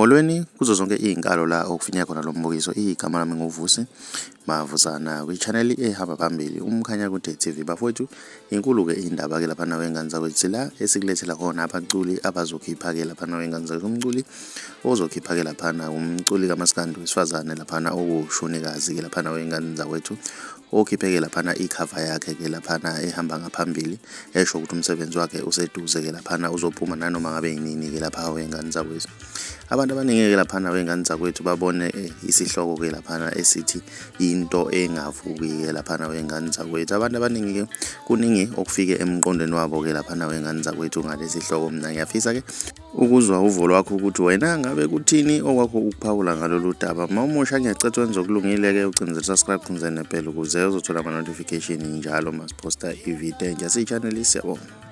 Molweni kuzo zonke izinkalo la okufinya khona lo mbukiso. Igama lami nguVusi Mavusana kwi-channel ehamba phambili umkhanya kude TV. Bafowethu, inkulu ke indaba ke lapha wengane zakwethu la esikulethela khona abaculi abazokhipha ke lapha wengane zakwethu. Umculi ozokhipha ke lapha umculi kaMaskandi wesifazane lapha ushunikazi ke lapha wengane zakwethu okhipheke lapha icover yakhe ke lapha ehamba ngaphambili esho ukuthi umsebenzi wakhe useduze ke lapha uzophuma nanoma ngabe yinini ke lapha wengane zakwethu. Abantu abaningi ke lapha wengane zakwethu babone isihloko ke lapha esithi into engavuki ke lapha wengane zakwethu. Abantu abaningi ke kuningi okufike emqondweni wabo ke lapha wengane zakwethu ngalesi hloko. Mina ngiyafisa ke ukuzwa uvo lwakho ukuthi wena ngabe kuthini okwakho ukuphawula ngalolu daba. Mawumusha ngiyacela wenza okulungile ke ucinze subscribe kunze nepela ukuze uzothola ama notification njalo masiposta ivideo entsha si channel siyabonga.